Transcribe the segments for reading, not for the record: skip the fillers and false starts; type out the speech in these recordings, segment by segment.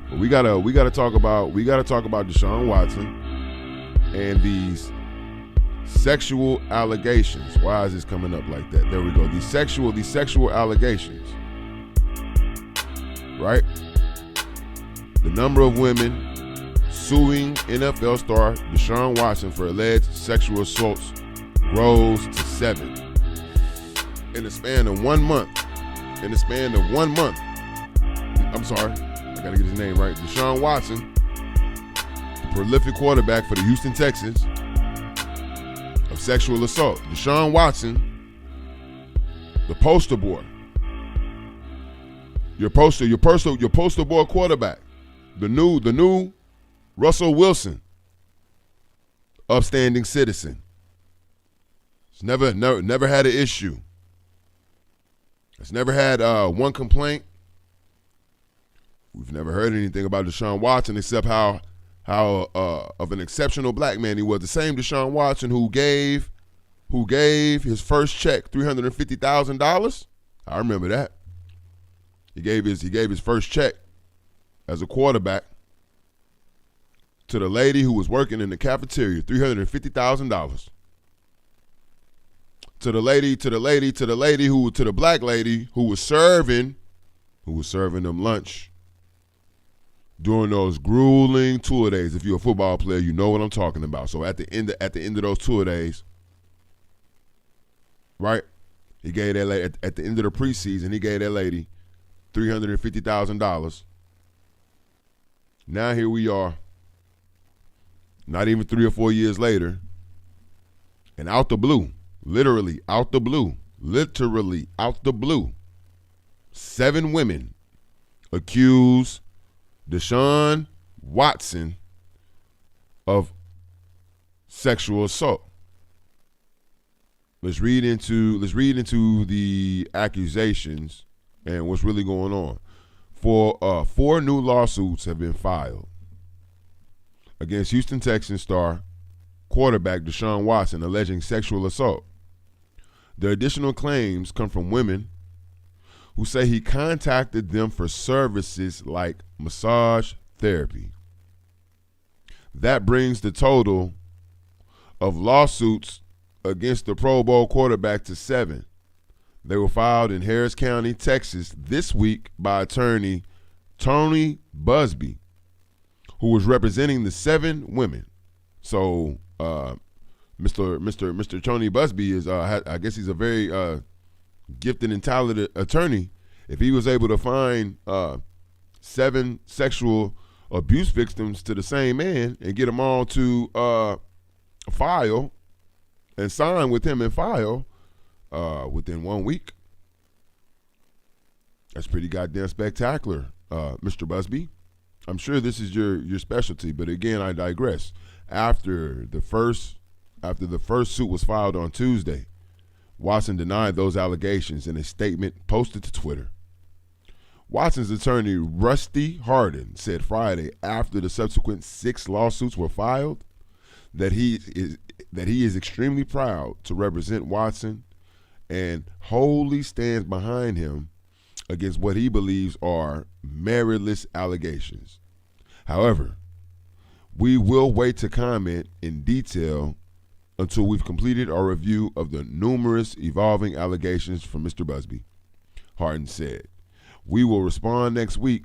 But we gotta talk about Deshaun Watson and these sexual allegations. Why is this coming up like that? There we go. These sexual allegations. Right? The number of women suing NFL star Deshaun Watson for alleged sexual assaults rose to 7 in the span of 1 month. I'm sorry, I gotta get his name right. Deshaun Watson, the prolific quarterback for the Houston Texans, of sexual assault. Deshaun Watson, the poster boy. Your poster boy quarterback. The new Russell Wilson. Upstanding citizen. It's never had an issue. It's never had one complaint. We've never heard anything about Deshaun Watson except how of an exceptional black man he was. The same Deshaun Watson who gave his first check $350,000. I remember that. He gave his first check as a quarterback to the lady who was working in the cafeteria, $350,000. To the black lady who was serving them lunch during those grueling tour days. If you're a football player, you know what I'm talking about. So at the end of those tour days, right? He gave that lady at the end of the preseason. He gave that lady $350,000. Now here we are, not even 3 or 4 years later, and out the blue, literally out the blue, 7 women accuse Deshaun Watson of sexual assault. Let's read into the accusations and what's really going on. 4 new lawsuits have been filed against Houston Texans star quarterback Deshaun Watson alleging sexual assault. The additional claims come from women who say he contacted them for services like massage therapy. That brings the total of lawsuits against the Pro Bowl quarterback to 7. They were filed in Harris County, Texas this week by attorney Tony Busby, who was representing the 7 women. So Mr. Tony Busby is I guess he's a very gifted and talented attorney. If he was able to find 7 sexual abuse victims to the same man and get them all to file and sign with him and file within 1 week, that's pretty goddamn spectacular, Mr. Busby. I'm sure this is your specialty, but again, I digress. After the first suit was filed on Tuesday, Watson denied those allegations in a statement posted to Twitter. Watson's attorney, Rusty Hardin, said Friday, after the subsequent 6 lawsuits were filed, that he is extremely proud to represent Watson and wholly stands behind him against what he believes are meritless allegations. However, we will wait to comment in detail until we've completed our review of the numerous evolving allegations from Mr. Busby, Hardin said. We will respond next week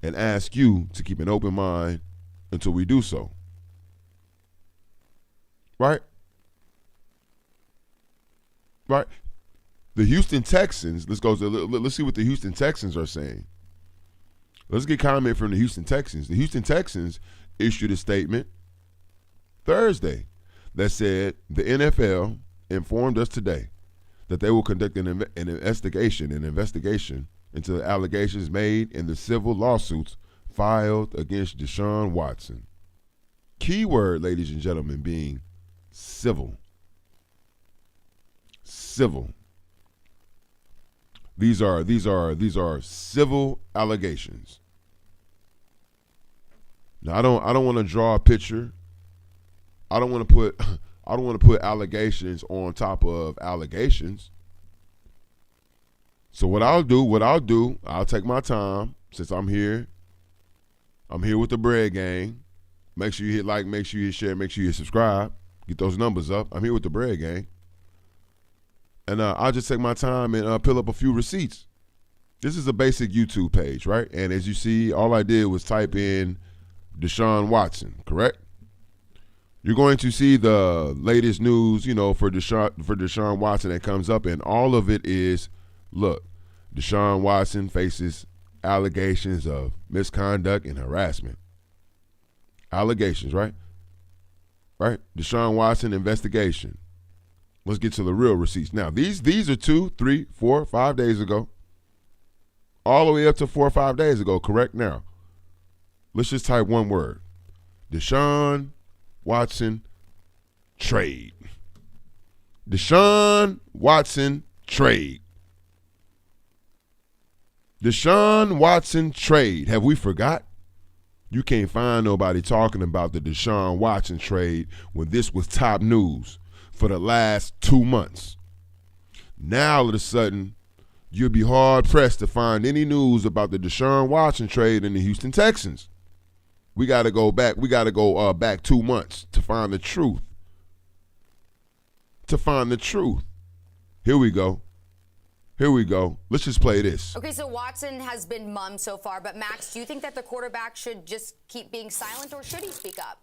and ask you to keep an open mind until we do so. Right? Right? The Houston Texans, let's see what the Houston Texans are saying. Let's get comment from the Houston Texans. The Houston Texans issued a statement Thursday that said the NFL informed us today that they will conduct an investigation into the allegations made in the civil lawsuits filed against Deshaun Watson. Keyword, ladies and gentlemen, being civil. Civil. These are civil allegations. Now I don't want to draw a picture. I don't want to put allegations on top of allegations. So what I'll do, I'll take my time since I'm here I'm here with the bread gang. Make sure you hit like, make sure you hit share, make sure you subscribe. Get those numbers up. I'm here with the bread gang. And I'll just take my time and pull up a few receipts. This is a basic YouTube page, right? And as you see, all I did was type in Deshaun Watson, correct? You're going to see the latest news, for Deshaun Watson that comes up, and all of it is, look, Deshaun Watson faces allegations of misconduct and harassment. Allegations, right? Right? Deshaun Watson investigation. Let's get to the real receipts. Now, these are 2, 3, 4, 5 days ago. All the way up to 4 or 5 days ago, correct? Now, let's just type one word. Deshaun Watson trade. Deshaun Watson trade. Deshaun Watson trade. Have we forgot? You can't find nobody talking about the Deshaun Watson trade when this was top news for the last 2 months. Now, all of a sudden, you'll be hard-pressed to find any news about the Deshaun Watson trade in the Houston Texans. We got to go back. We got to go back 2 months to find the truth. Here we go. Let's just play this. Okay, so Watson has been mum so far, but Max, do you think that the quarterback should just keep being silent, or should he speak up?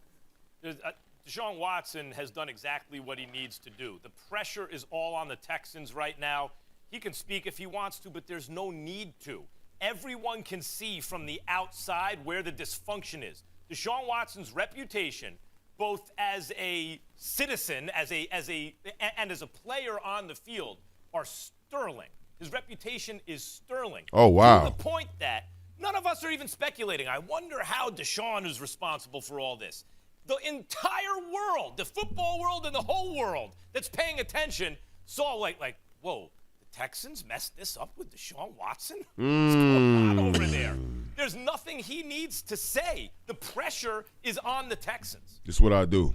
Deshaun Watson has done exactly what he needs to do. The pressure is all on the Texans right now. He can speak if he wants to, but there's no need to. Everyone can see from the outside where the dysfunction is. Deshaun Watson's reputation, both as a citizen, and as a player on the field, are sterling. His reputation is sterling. Oh, wow. To the point that none of us are even speculating. I wonder how Deshaun is responsible for all this. The entire world, the football world and the whole world that's paying attention saw like, whoa, Texans messed this up with Deshaun Watson? What's going on over there? There's nothing he needs to say. The pressure is on the Texans. This is what I do.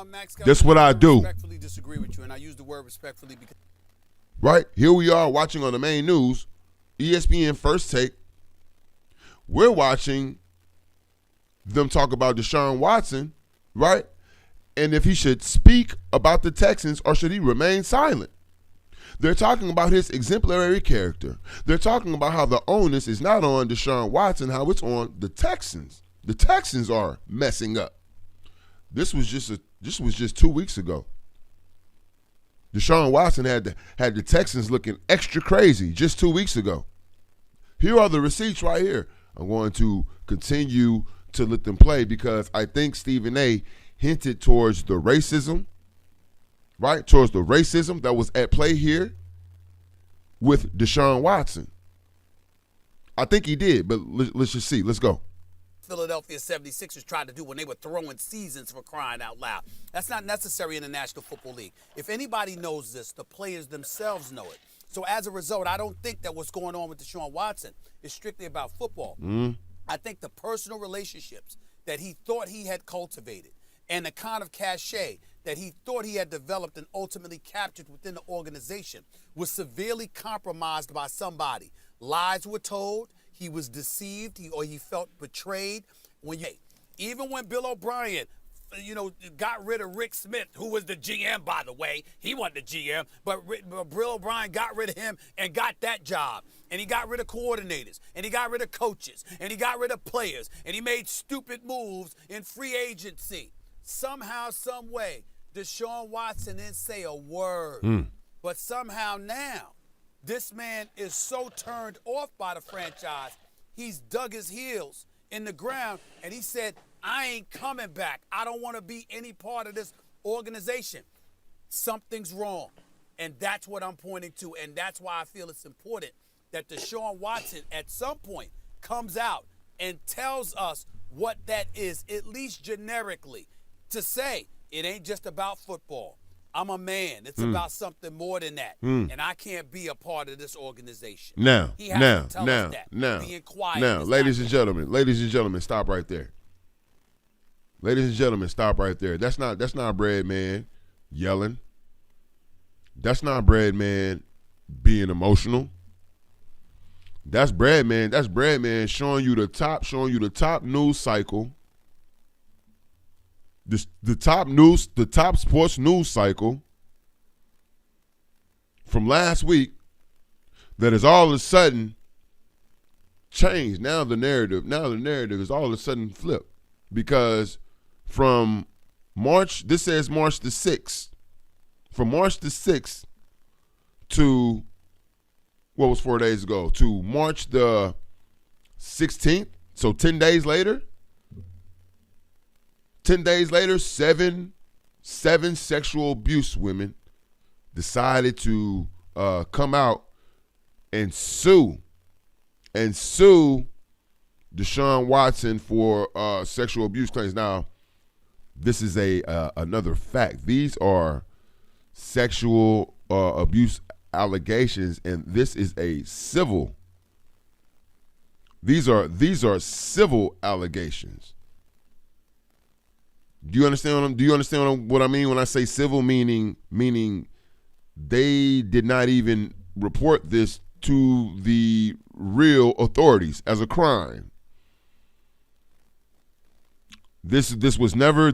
Max, this is what I do. Respectfully disagree with you, and I use the word respectfully because. Right, here we are watching on the main news, ESPN First Take. We're watching them talk about Deshaun Watson, right? And if he should speak about the Texans or should he remain silent. They're talking about his exemplary character. They're talking about how the onus is not on Deshaun Watson, how it's on the Texans. The Texans are messing up. This was just 2 weeks ago. Deshaun Watson had the Texans looking extra crazy just 2 weeks ago. Here are the receipts right here. I'm going to continue to let them play because I think Stephen A. hinted towards the racism, right? Towards the racism that was at play here with Deshaun Watson. I think he did, but let's just see. Let's go. Philadelphia 76ers tried to do when they were throwing seasons, for crying out loud. That's not necessary in the National Football League. If anybody knows this, the players themselves know it. So as a result, I don't think that what's going on with Deshaun Watson is strictly about football. I think the personal relationships that he thought he had cultivated and the kind of cachet that he thought he had developed and ultimately captured within the organization was severely compromised by somebody. Lies were told. He was deceived, or he felt betrayed. Even when Bill O'Brien, got rid of Rick Smith, who was the GM, by the way. He wasn't the GM, but Bill O'Brien got rid of him and got that job. And he got rid of coordinators, and he got rid of coaches, and he got rid of players, and he made stupid moves in free agency. Somehow, some way, Deshaun Watson didn't say a word. But somehow now, this man is so turned off by the franchise, he's dug his heels in the ground, and he said, I ain't coming back. I don't want to be any part of this organization. Something's wrong, and that's what I'm pointing to, and that's why I feel it's important that Deshaun Watson at some point comes out and tells us what that is, at least generically, to say it ain't just about football. I'm a man. It's about something more than that. And I can't be a part of this organization. Now, ladies and gentlemen, stop right there. Ladies and gentlemen, stop right there. That's not Bread Man yelling. That's not Bread Man being emotional. That's Breadman. That's Breadman showing you the top news cycle. The top sports news cycle from last week that is all of a sudden changed. Now the narrative is all of a sudden flipped because from March, this says March the 6th. From March the 6th to what was 4 days ago to March the 16th, so 10 days later, 10 days later, seven sexual abuse women decided to come out and sue Deshaun Watson for sexual abuse claims. Now, this is another fact. These are sexual abuse allegations, and this is a civil. These are civil allegations. Do you understand what I mean when I say civil? Meaning they did not even report this to the real authorities as a crime. This was never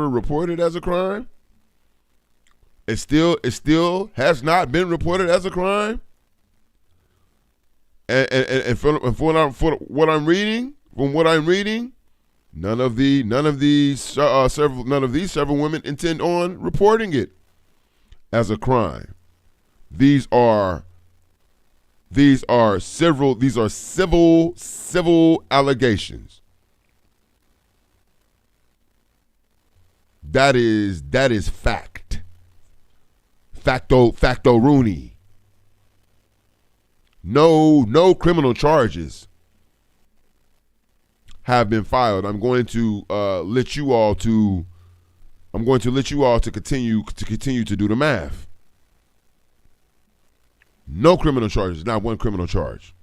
reported as a crime. It still has not been reported as a crime. And from what I'm reading, none of these several women intend on reporting it as a crime. These are civil allegations. That is fact. Facto Rooney. No criminal charges have been filed. I'm going to let you all to continue to do the math. No criminal charges, not one criminal charge.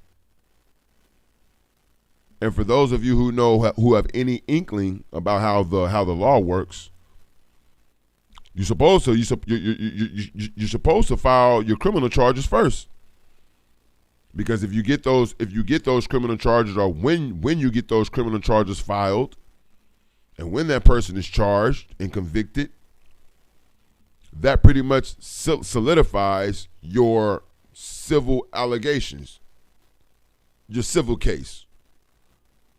And for those of you who have any inkling about how the law works, you're supposed to file your criminal charges first. Because if you get those criminal charges, or when you get those criminal charges filed, and when that person is charged and convicted, that pretty much solidifies your civil allegations, your civil case.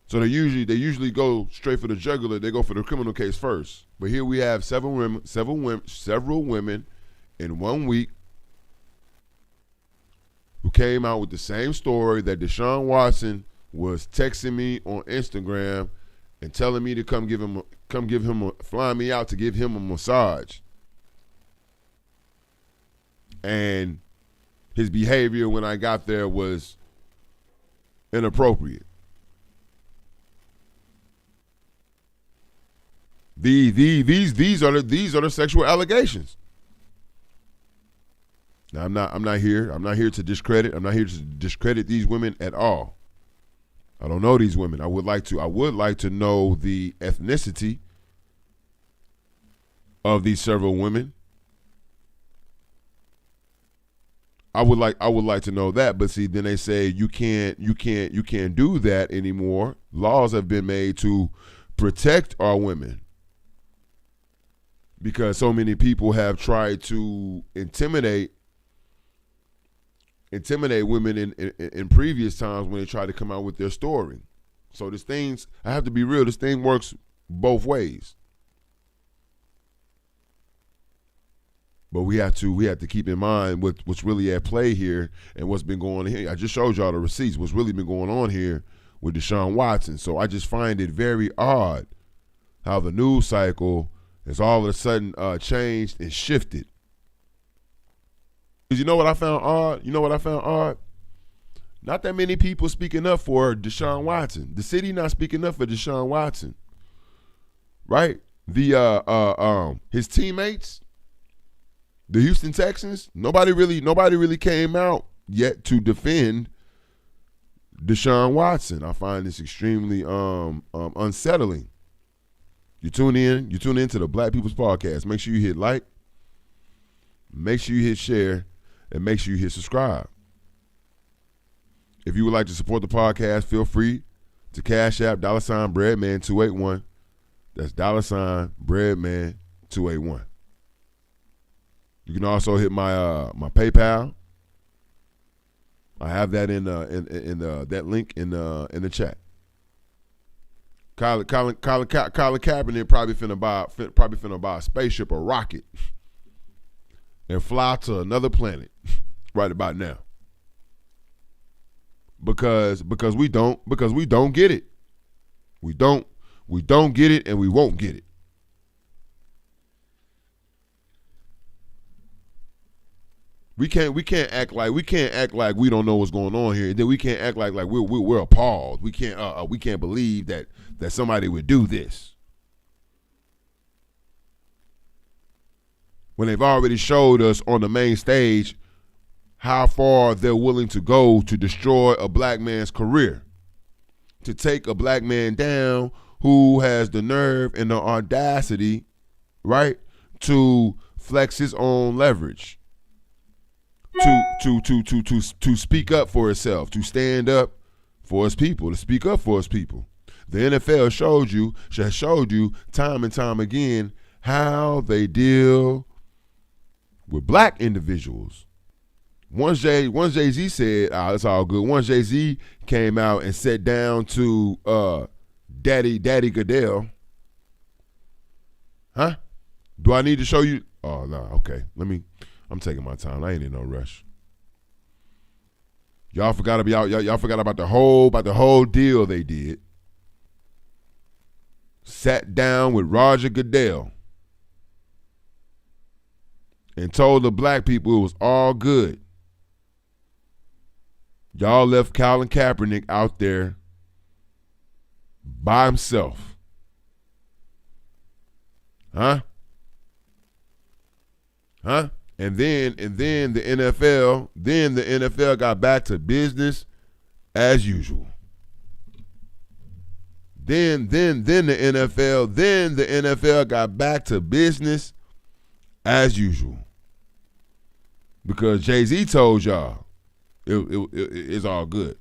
So they usually go straight for the jugular. They go for the criminal case first. But here we have several women in 1 week who came out with the same story that Deshaun Watson was texting me on Instagram and telling me to fly me out to give him a massage. And his behavior when I got there was inappropriate. These are the sexual allegations. Now I'm not here to discredit these women at all. I don't know these women. I would like to know the ethnicity of these several women. I would like to know that, but see, then they say you can't do that anymore. Laws have been made to protect our women because so many people have tried to intimidate women in previous times when they tried to come out with their story. So I have to be real, this thing works both ways. But we have to keep in mind what's really at play here and what's been going on here. I just showed y'all the receipts, what's really been going on here with Deshaun Watson. So I just find it very odd how the news cycle has all of a sudden changed and shifted. Because you know what I found odd? Not that many people speaking up for Deshaun Watson. The city not speaking up for Deshaun Watson. Right? His teammates, the Houston Texans, nobody really came out yet to defend Deshaun Watson. I find this extremely unsettling. You tune in to the Black People's Podcast. Make sure you hit like, make sure you hit share, and make sure you hit subscribe. If you would like to support the podcast, feel free to Cash App $Breadman281. That's $Breadman281. You can also hit my my PayPal. I have that in that link in the chat. Colin Kaepernick probably finna buy a spaceship or rocket and fly to another planet right about now. Because we don't get it. We don't get it, and we won't get it. We can't act like we don't know what's going on here. Then we can't act like we're appalled. We can't believe that somebody would do this when they've already showed us on the main stage how far they're willing to go to destroy a black man's career, to take a black man down who has the nerve and the audacity, right, to flex his own leverage, to speak up for himself, to stand up for his people, to speak up for his people. The NFL has showed you time and time again how they deal with black individuals. Once Jay-Z said, it's all good. Once Jay-Z came out and sat down to Daddy Goodell. Huh? Do I need to show you? Oh, no, okay. I'm taking my time. I ain't in no rush. Y'all forgot about the whole deal they did. Sat down with Roger Goodell and told the black people it was all good. Y'all left Colin Kaepernick out there by himself. Huh? And then the NFL got back to business as usual. Then the NFL got back to business as usual. Because Jay-Z told y'all it's all good.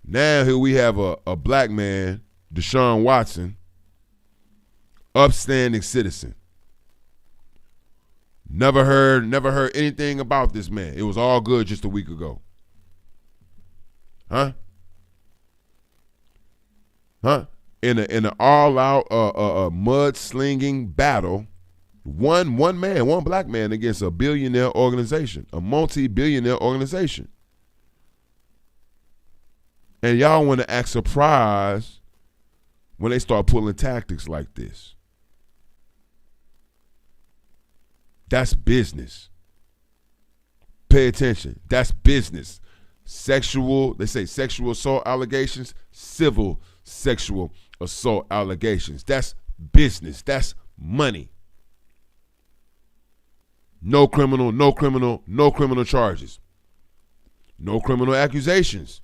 Now here we have a black man, Deshaun Watson, upstanding citizen. Never heard anything about this man. It was all good just a week ago. Huh? In an all-out mud-slinging battle, one black man against a billionaire organization, a multi-billionaire organization. And y'all want to act surprised when they start pulling tactics like this. That's business. Pay attention. That's business. They say sexual assault allegations, civil sexual assault allegations. That's business. That's money. No criminal charges. No criminal accusations.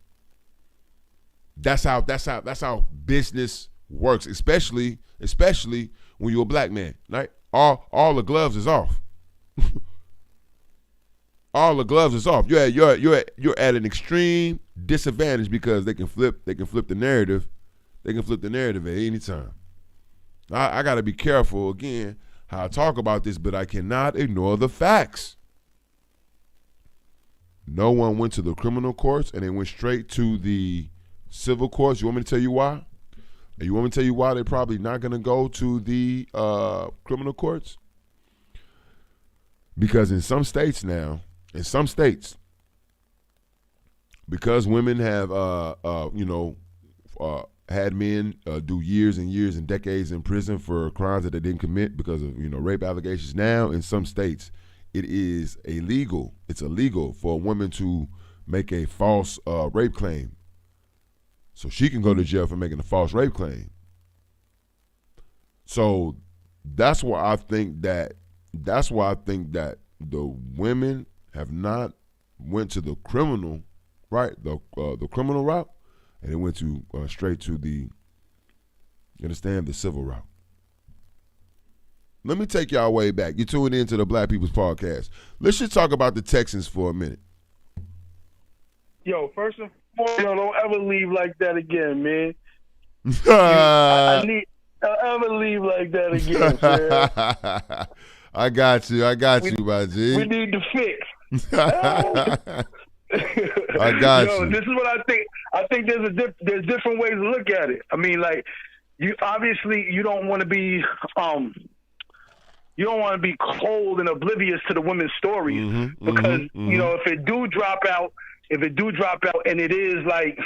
That's how business works, especially when you're a black man, right? All the gloves is off. All the gloves is off. You're at an extreme disadvantage because they can flip the narrative. They can flip the narrative at any time. I got to be careful again how I talk about this, but I cannot ignore the facts. No one went to the criminal courts and they went straight to the civil courts. You want me to tell you why? You want me to tell you why they're probably not going to go to the criminal courts? Because in some states, because women have, had men do years and years and decades in prison for crimes that they didn't commit because of, rape allegations. Now, in some states, it is illegal. It's illegal for a woman to make a false rape claim. So she can go to jail for making a false rape claim. So that's why I think that the women have not went to the criminal, right? The criminal route, and they went to straight to the civil route. Let me take y'all way back. You're tuning into the Black People's Podcast. Let's just talk about the Texans for a minute. Yo, first and foremost, yo, don't ever leave like that again, man. I need don't ever leave like that again, man. I got you, my G. We need to fix. I got Yo, you. this is what I think. I think there's different ways to look at it. I mean, like, you obviously you don't want to be cold and oblivious to the women's stories because you know if it do drop out and it is like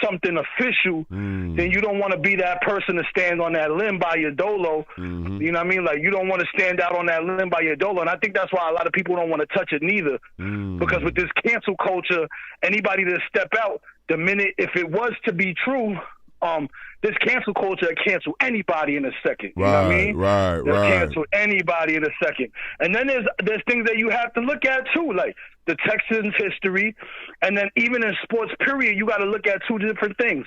something official, then you don't want to be that person to stand on that limb by your dolo. You know what I mean? Like, you don't want to stand out on that limb by your dolo. And I think that's why a lot of people don't want to touch it neither. Because with this cancel culture, anybody that step out, the minute, if it was to be true, this cancel culture cancel anybody in a second. You know what I mean? Right. Cancel anybody in a second. And then there's things that you have to look at too, like the Texans' history, and then even in sports period, you got to look at two different things.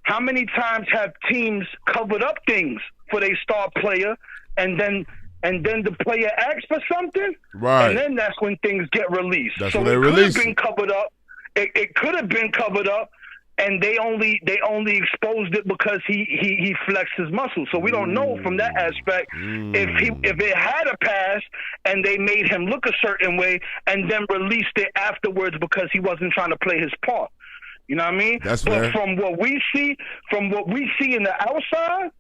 How many times have teams covered up things for their star player, and then the player asks for something, right? And then that's when things get released. That's so when they it release. Could have been covered up. It could have been covered up. And they only exposed it because he flexed his muscles. So we don't know from that aspect if it had a pass and they made him look a certain way and then released it afterwards because he wasn't trying to play his part. You know what I mean? That's but fair. from what we see in the outside,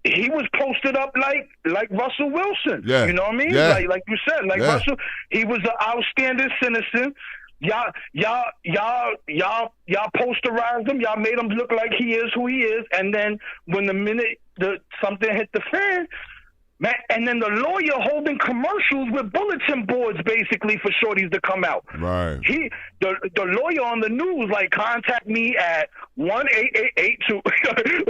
he was posted up like Russell Wilson. Yeah. You know what I mean? Yeah. Like you said, Russell, he was an outstanding citizen. Y'all posterized him. Y'all made him look like he is who he is. And then when the minute something hit the fan, man, and then the lawyer holding commercials with bulletin boards basically for shorties to come out. Right. The lawyer on the news like contact me at 1-888-82.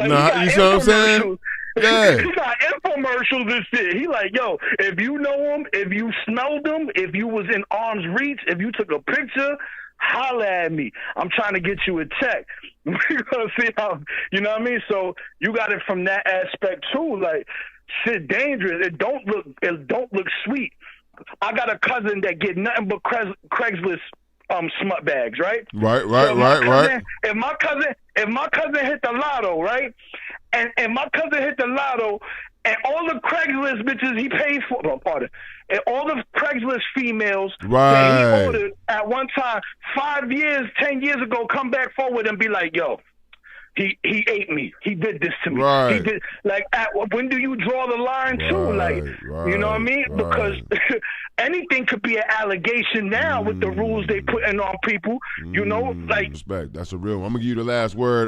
Nah, you see what I'm saying? Yeah. He got infomercials and shit. He like, yo, if you know him, if you smelled him, if you was in arm's reach, if you took a picture, holla at me. I'm trying to get you a check. We're gonna see how, you know what I mean? So you got it from that aspect too. Like, shit dangerous. It don't look sweet. I got a cousin that get nothing but Craigslist smut bags, right? Right. If my cousin hit the lotto, right? And my cousin hit the lotto, and all the Craigslist bitches he paid for, and all the Craigslist females that he ordered at one time, 5 years, 10 years ago, come back forward and be like, yo, he ate me. He did this to me. Right. He did, like, when do you draw the line too? Like, you know what I mean? Because anything could be an allegation now with the rules they putting on people. You know, like, respect. That's a real one. I'm gonna give you the last word,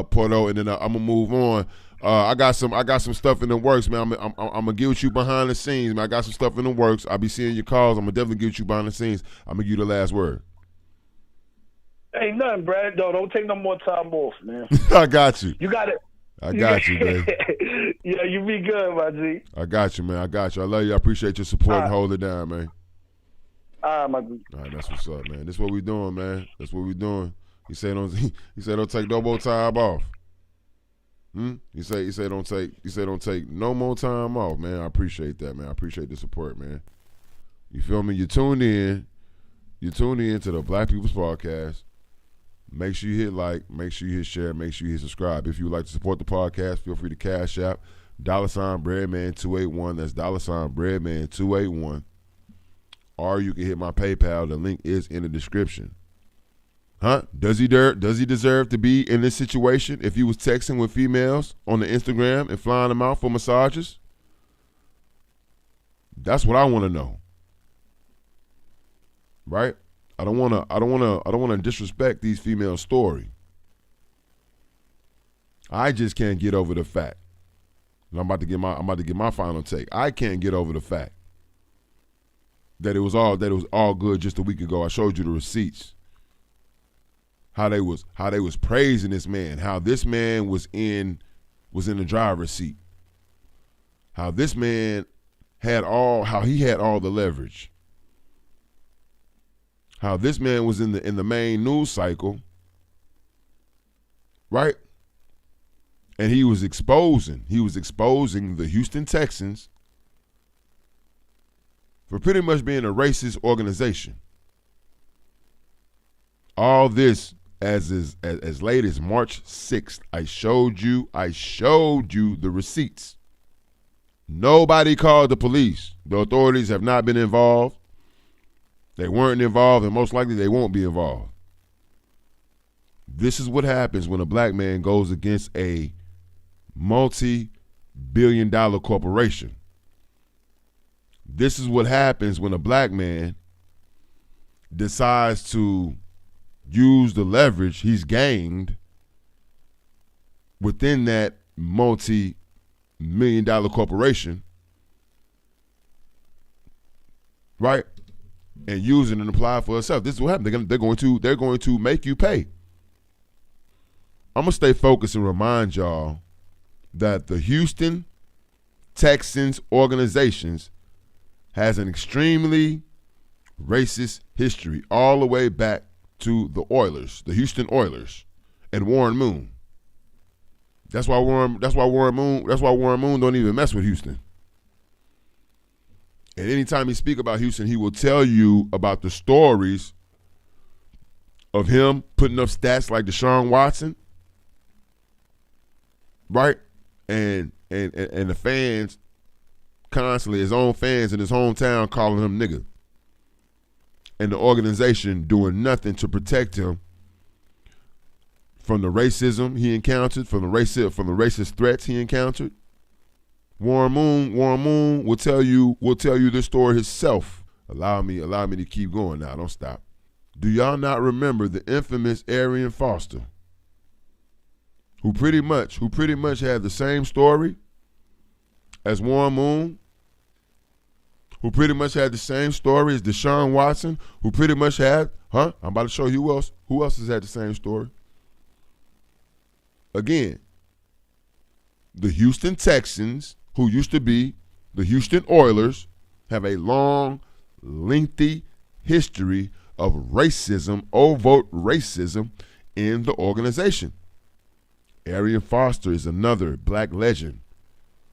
Porto, and then I'm gonna move on. I got some stuff in the works, man. I'm gonna get with you behind the scenes, man. I got some stuff in the works. I'll be seeing your calls. I'm gonna definitely get with you behind the scenes. I'm gonna give you the last word. ain't nothing, Brad. Don't take no more time off, man. I got you. You got it. I got you, man. Yeah, you be good, my G. I got you, man. I got you. I love you. I appreciate your support and hold it down, man. All right, my G. All right, that's what's up, man. This what we doing, man. That's what we doing. He said don't take no more time off. He said don't take no more time off, man. I appreciate that, man. I appreciate the support, man. You feel me? You tuned in to the Black People's Podcast. Make sure you hit like, make sure you hit share, make sure you hit subscribe. If you would like to support the podcast, feel free to cash out $Breadman281. That's $Breadman281. Or you can hit my PayPal. The link is in the description. Huh? Does he deserve to be in this situation if he was texting with females on the Instagram and flying them out for massages? That's what I want to know. Right? I don't want to disrespect these females' story. I just can't get over the fact. And I'm about to get my final take. I can't get over the fact that it was all good just a week ago. I showed you the receipts. How they was praising this man. How this man was in the driver's seat. How this man had all the leverage. How this man was in the main news cycle, right? And he was exposing the Houston Texans for pretty much being a racist organization. All this as late as March 6th. I showed you the receipts. Nobody called the police. The authorities have not been involved. They weren't involved, and most likely they won't be involved. This is what happens when a black man goes against a multi-billion-dollar corporation. This is what happens when a black man decides to use the leverage he's gained within that multi-million-dollar corporation, right? And use it and apply for itself. This is what happens. They're going to make you pay. I'm gonna stay focused and remind y'all that the Houston Texans organizations has an extremely racist history all the way back to the Oilers, the Houston Oilers, and Warren Moon. That's why Warren Moon don't even mess with Houston. And anytime he speak about Houston, he will tell you about the stories of him putting up stats like Deshaun Watson, right? And the fans constantly, his own fans in his hometown calling him nigga. And the organization doing nothing to protect him from the racism he encountered, from the racist threats he encountered. Warren Moon will tell you this story himself. Allow me to keep going now. Don't stop. Do y'all not remember the infamous Arian Foster, who pretty much had the same story as Warren Moon, who pretty much had the same story as Deshaun Watson, who pretty much had, I'm about to show you who else has had the same story. Again, the Houston Texans, who used to be the Houston Oilers, have a long, lengthy history of racism, overt racism in the organization. Arian Foster is another black legend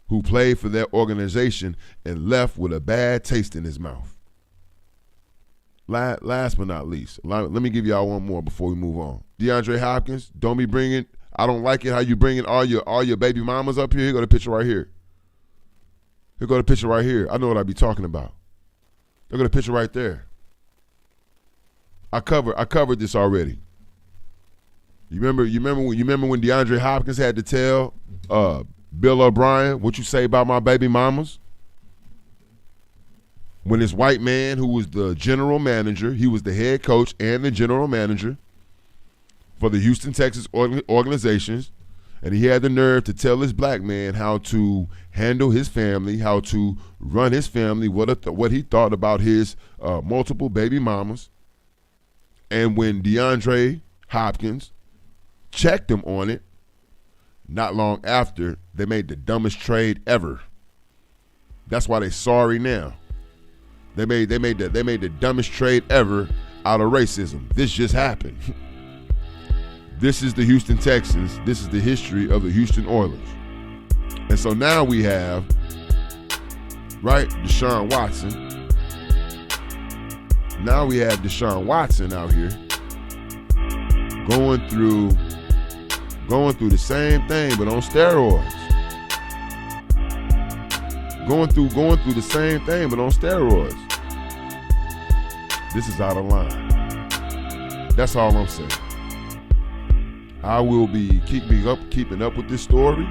who played for that organization and left with a bad taste in his mouth. Last but not least, let me give y'all one more before we move on. DeAndre Hopkins, don't be bringing, I don't like it how you bringing all your baby mamas up here. Here go the picture right here. Here go the picture right here. I know what I be talking about. Look at the picture right there. I covered this already. You remember when DeAndre Hopkins had to tell Bill O'Brien, what you say about my baby mamas? When this white man who was the general manager, he was the head coach and the general manager for the Houston Texans organizations, and he had the nerve to tell this black man how to handle his family, how to run his family, what he thought about his multiple baby mamas. And when DeAndre Hopkins checked him on it, not long after, they made the dumbest trade ever. That's why they're sorry now. They made the dumbest trade ever out of racism. This just happened. This is the Houston Texans. This is the history of the Houston Oilers. And so now we have, right, Deshaun Watson. Now we have Deshaun Watson out here going through the same thing, but on steroids. Going through the same thing, but on steroids. This is out of line. That's all I'm saying. I will be keeping up with this story.